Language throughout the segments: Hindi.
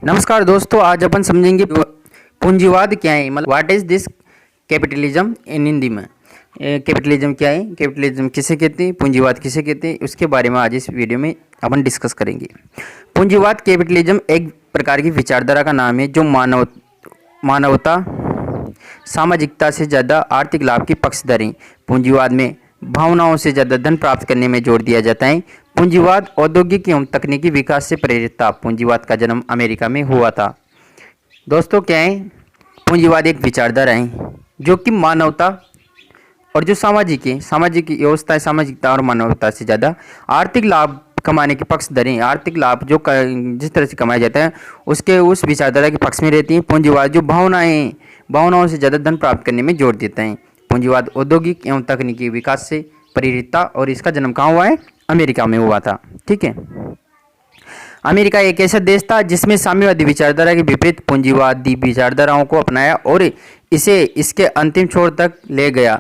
नमस्कार दोस्तों, आज अपन समझेंगे पूंजीवाद क्या है, मतलब व्हाट इज दिस कैपिटलिज्म इन हिंदी में। कैपिटलिज्म क्या है, कैपिटलिज्म किसे कहते हैं, पूंजीवाद किसे कहते हैं, उसके बारे में आज इस वीडियो में अपन डिस्कस करेंगे। पूंजीवाद कैपिटलिज्म एक प्रकार की विचारधारा का नाम है जो मानवता सामाजिकता से ज़्यादा आर्थिक लाभ की पक्षधर है। पूंजीवाद में भावनाओं से ज़्यादा धन प्राप्त करने में जोर दिया जाता है। पूंजीवाद औद्योगिक एवं तकनीकी विकास से प्रेरित था। पूंजीवाद का जन्म अमेरिका में हुआ था। दोस्तों क्या है, पूंजीवाद एक विचारधारा है जो कि मानवता और जो सामाजिक व्यवस्था है, सामाजिकता और मानवता से ज़्यादा आर्थिक लाभ कमाने के पक्षधर हैं। आर्थिक लाभ जो जिस तरह से कमाया जाता है उसके उस विचारधारा के पक्ष में रहती है। पूंजीवाद जो भावनाओं से ज़्यादा धन प्राप्त करने में जोर देता है। पूंजीवाद औद्योगिक एवं तकनीकी विकास से प्रेरित था और इसका जन्म कहाँ हुआ है, अमेरिका में हुआ था। ठीक है, अमेरिका एक ऐसा देश था जिसमें साम्यवादी विचारधारा के विपरीत पूंजीवादी विचारधाराओं को अपनाया और इसे इसके अंतिम छोर तक ले गया।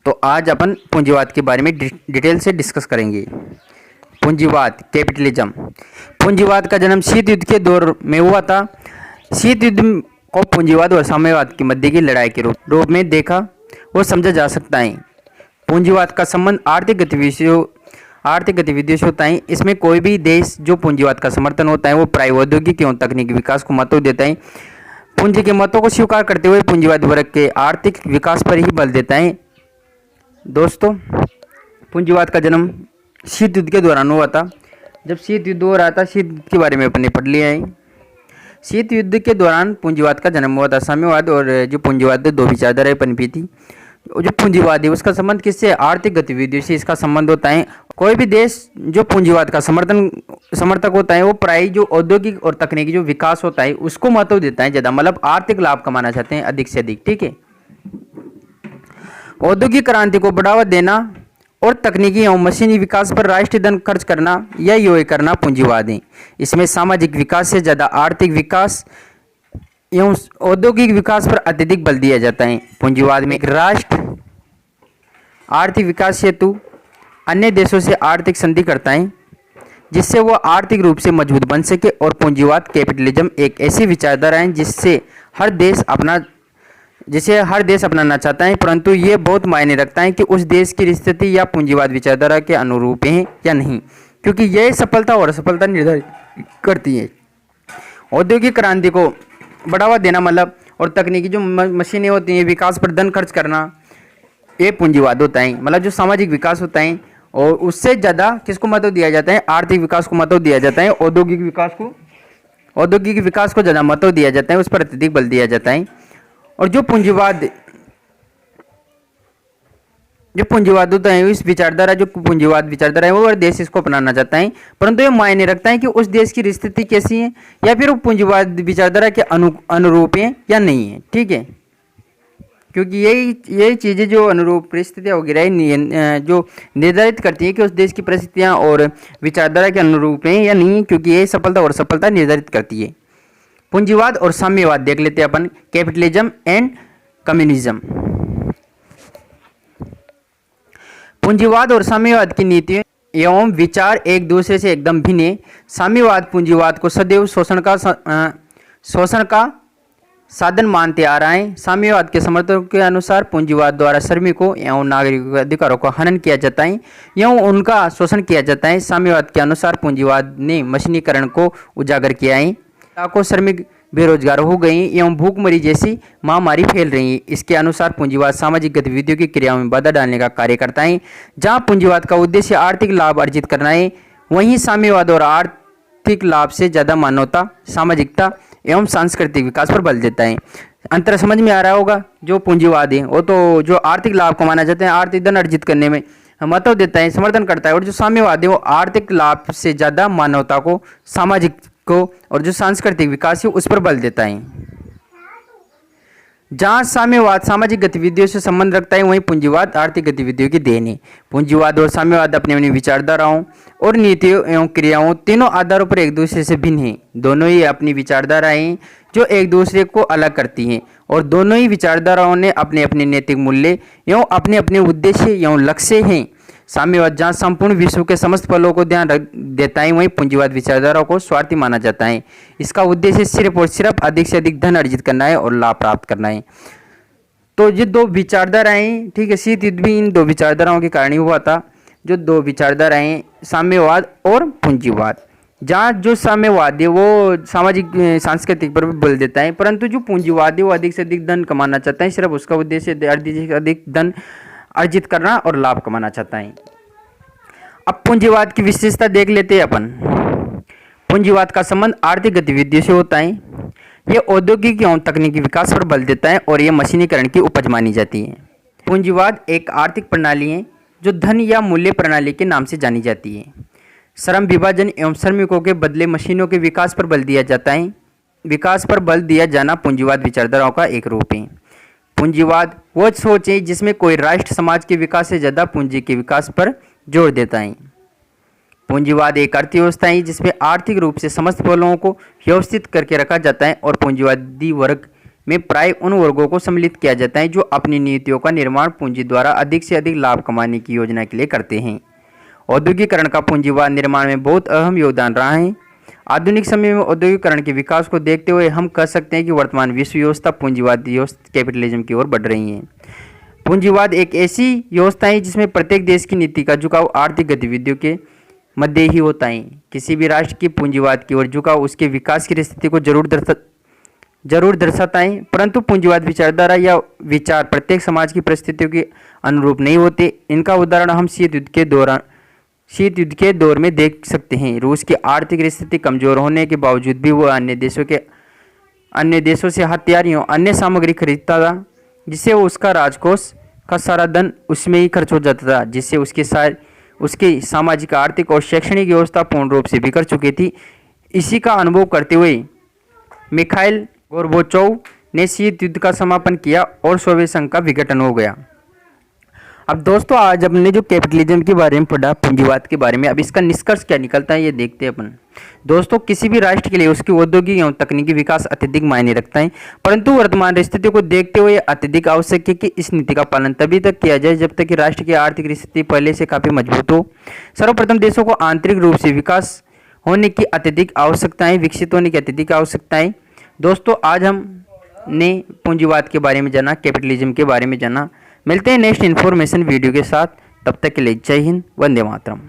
तो आज अपन पूंजीवाद के बारे में डिटेल से डिस्कस करेंगे। पूंजीवाद कैपिटलिज्म। पूंजीवाद का जन्म शीत युद्ध के दौर में हुआ था। शीत युद्ध को पूंजीवाद और साम्यवाद के मध्य की लड़ाई के रूप में देखा वो समझा जा सकता है। पूंजीवाद का संबंध आर्थिक गतिविधियों से होता है। इसमें कोई भी देश जो पूंजीवाद का समर्थन होता है वो प्राय औद्योगिक एवं तकनीकी विकास को महत्व देता है। पूंजी के महत्व को स्वीकार करते हुए पूंजीवादी वर्ग के आर्थिक विकास पर ही बल देता है। दोस्तों, पूंजीवाद का जन्म शीत युद्ध के दौरान हुआ था। जब शीत युद्ध हो रहा था, शीत युद्ध के बारे में अपने पढ़ लिया है। शीत युद्ध के दौरान पूंजीवाद का जन्म हुआ था। साम्यवाद और जो पूंजीवाद दो विचारधाराएं पनपी थी। जो पूंजीवाद है उसका संबंध किससे, आर्थिक गतिविधियों से इसका संबंध होता है। कोई भी देश जो पूंजीवाद का समर्थक होता है वो प्राय जो औद्योगिक और तकनीकी जो विकास होता है उसको महत्व देता है ज़्यादा, मतलब आर्थिक लाभ कमाना चाहते हैं अधिक से अधिक। ठीक है, औद्योगिक क्रांति को बढ़ावा देना और तकनीकी एवं मशीनी विकास पर राष्ट्रीय धन खर्च करना या योग्य करना पूंजीवाद है। इसमें सामाजिक विकास से ज़्यादा आर्थिक विकास एवं औद्योगिक विकास पर अत्यधिक बल दिया जाता है। पूंजीवाद में एक राष्ट्र आर्थिक विकास हेतु अन्य देशों से आर्थिक संधि करता है जिससे वह आर्थिक रूप से मजबूत बन सके। और पूंजीवाद कैपिटलिज्म एक ऐसी विचारधारा है जिसे हर देश अपनाना चाहता है, परंतु ये बहुत मायने रखता है कि उस देश की स्थिति या पूंजीवाद विचारधारा के अनुरूप है या नहीं, क्योंकि यह सफलता और असफलता निर्धारित करती है। औद्योगिक क्रांति को बढ़ावा देना मतलब और तकनीकी जो मशीनें होती हैं विकास पर धन खर्च करना, ये पूंजीवाद होता है। मतलब जो सामाजिक विकास होता है और उससे ज़्यादा किसको महत्व दिया जाता है, आर्थिक विकास को महत्व दिया जाता है। औद्योगिक विकास को ज़्यादा महत्व दिया जाता है, उस पर अत्यधिक बल दिया जाता है। और जो पूंजीवाद होता है इस विचारधारा जो पूंजीवाद विचारधारा है वो हर देश इसको अपनाना चाहता है, परंतु ये मायने रखता है कि उस देश की स्थिति कैसी है या फिर वो पूंजीवाद विचारधारा के अनुरूप है या नहीं है। ठीक है, क्योंकि यही चीज़ें जो अनुरूप परिस्थितियाँ वगैरह जो निर्धारित करती है कि उस देश की परिस्थितियाँ और विचारधारा के अनुरूप हैं या नहीं, क्योंकि यही सफलता और असफलता निर्धारित करती है। पूंजीवाद और साम्यवाद देख लेते हैं अपन, कैपिटलिज्म एंड कम्युनिज्म। पूंजीवाद और साम्यवाद की नीतियाँ एवं विचार एक दूसरे से एकदम भिन्न है। साम्यवाद पूंजीवाद को सदैव शोषण का साधन मानते आ रहा है। साम्यवाद के समर्थकों के अनुसार पूंजीवाद द्वारा श्रमिकों एवं नागरिकों के अधिकारों का हनन किया जाता है एवं उनका शोषण किया जाता है। साम्यवाद के अनुसार पूंजीवाद ने मशीनीकरण को उजागर किया है। लाखों श्रमिक बेरोजगार हो गए एवं भूखमरी जैसी महामारी फैल रही है। इसके अनुसार पूंजीवाद सामाजिक गतिविधियों की क्रियाओं में बाधा डालने का कार्य करता है। जहां पूंजीवाद का उद्देश्य आर्थिक लाभ अर्जित करना है, वहीं साम्यवाद और आर्थिक लाभ से ज़्यादा मानवता, सामाजिकता एवं सांस्कृतिक विकास पर बल देता है। अंतर समझ में आ रहा होगा। जो पूंजीवाद है वो तो जो आर्थिक लाभ कमाना चाहते हैं, आर्थिक धन अर्जित करने में महत्व देता है, समर्थन करता है। और जो साम्यवाद है वो आर्थिक लाभ से ज़्यादा मानवता को, सामाजिक को और जो सांस्कृतिक विकास है उस पर बल देता है। जहाँ साम्यवाद सामाजिक गतिविधियों से संबंध रखता है, वहीं पूंजीवाद आर्थिक गतिविधियों की देन है। पूंजीवाद और साम्यवाद अपनी अपनी विचारधाराओं और नीतियों एवं क्रियाओं तीनों आधारों पर एक दूसरे से भिन्न हैं। दोनों ही अपनी विचारधाराएं जो एक दूसरे को अलग करती हैं और दोनों ही विचारधाराओं ने अपने अपने नैतिक मूल्य एवं अपने अपने उद्देश्य एवं लक्ष्य हैं। साम्यवाद जहाँ संपूर्ण विश्व के समस्त फलों को ध्यान रख देता है, वहीं पूंजीवाद विचारधारा को स्वार्थी माना जाता है। इसका उद्देश्य सिर्फ और सिर्फ अधिक से अधिक धन अर्जित करना है और लाभ प्राप्त करना है। तो ये दो विचारधाराएं, ठीक है, शीत युद्ध भी इन दो विचारधाराओं के कारण ही हुआ था। जो दो विचारधाराएं, साम्यवाद और पूंजीवाद। जहाँ जो साम्यवाद है वो सामाजिक सांस्कृतिक पर भी बल देता है, परंतु जो पूंजीवाद है वो अधिक से अधिक धन कमाना चाहता है, सिर्फ उसका उद्देश्य अधिक से अधिक धन अर्जित करना और लाभ कमाना चाहता है। अब पूंजीवाद की विशेषता देख लेते हैं अपन। पूंजीवाद का संबंध आर्थिक गतिविधियों से होता है। यह औद्योगिक एवं तकनीकी विकास पर बल देता है और यह मशीनीकरण की उपज मानी जाती है। पूंजीवाद एक आर्थिक प्रणाली है जो धन या मूल्य प्रणाली के नाम से जानी जाती है। श्रम विभाजन एवं श्रमिकों के बदले मशीनों के विकास पर बल दिया जाता है। विकास पर बल दिया जाना पूंजीवाद विचारधाराओं का एक रूप है। पूंजीवाद वह सोच है जिसमें कोई राष्ट्र समाज के विकास से ज़्यादा पूंजी के विकास पर जोर देता है। पूंजीवाद एक अर्थव्यवस्था है जिसमें आर्थिक रूप से समस्त फलों को व्यवस्थित करके रखा जाता है और पूंजीवादी वर्ग में प्राय उन वर्गों को सम्मिलित किया जाता है जो अपनी नीतियों का निर्माण पूंजी द्वारा अधिक से अधिक लाभ कमाने की योजना के लिए करते हैं। औद्योगिकरण का पूंजीवाद निर्माण में बहुत अहम योगदान रहा है। आधुनिक समय में औद्योगिकरण के विकास को देखते हुए हम कह सकते हैं कि वर्तमान विश्व व्यवस्था पूंजीवादी व्यवस्था कैपिटलिज्म की ओर बढ़ रही है। पूंजीवाद एक ऐसी व्यवस्था है जिसमें प्रत्येक देश की नीति का झुकाव आर्थिक गतिविधियों के मध्य ही होता है। किसी भी राष्ट्र की पूंजीवाद की ओर झुकाव उसके विकास की स्थिति को जरूर दर्शाता है, परंतु पूंजीवाद विचारधारा या विचार प्रत्येक समाज की परिस्थितियों के अनुरूप नहीं होते। इनका उदाहरण हम शीत युद्ध के दौर में देख सकते हैं। रूस की आर्थिक स्थिति कमजोर होने के बावजूद भी वह अन्य देशों से हथियार एवं अन्य सामग्री खरीदता था, जिससे उसका राजकोष का सारा धन उसमें ही खर्च हो जाता था, जिससे उसकी सामाजिक, आर्थिक और शैक्षणिक व्यवस्था पूर्ण रूप से बिखर चुकी थी। इसी का अनुभव करते हुए मिखाइल गोर्बाचोव ने शीत युद्ध का समापन किया और सोवियत संघ का विघटन हो गया। अब दोस्तों, आज हमने जो कैपिटलिज्म के बारे में पढ़ा, पूंजीवाद के बारे में, अब इसका निष्कर्ष क्या निकलता है ये देखते हैं अपन। दोस्तों, किसी भी राष्ट्र के लिए उसकी औद्योगिक एवं तकनीकी विकास अत्यधिक मायने रखता है, परंतु वर्तमान स्थिति को देखते हुए अत्यधिक आवश्यक है कि इस नीति का पालन तभी तक किया जाए जब तक कि राष्ट्र की आर्थिक स्थिति पहले से काफ़ी मजबूत हो। सर्वप्रथम देशों को आंतरिक रूप से विकास होने की अत्यधिक आवश्यकता है, विकसित होने की अत्यधिक आवश्यकता है। दोस्तों, आज हमने पूंजीवाद के बारे में जाना, कैपिटलिज्म के बारे में जाना। मिलते हैं नेक्स्ट इन्फॉर्मेशन वीडियो के साथ। तब तक के लिए जय हिंद, वंदे मातरम।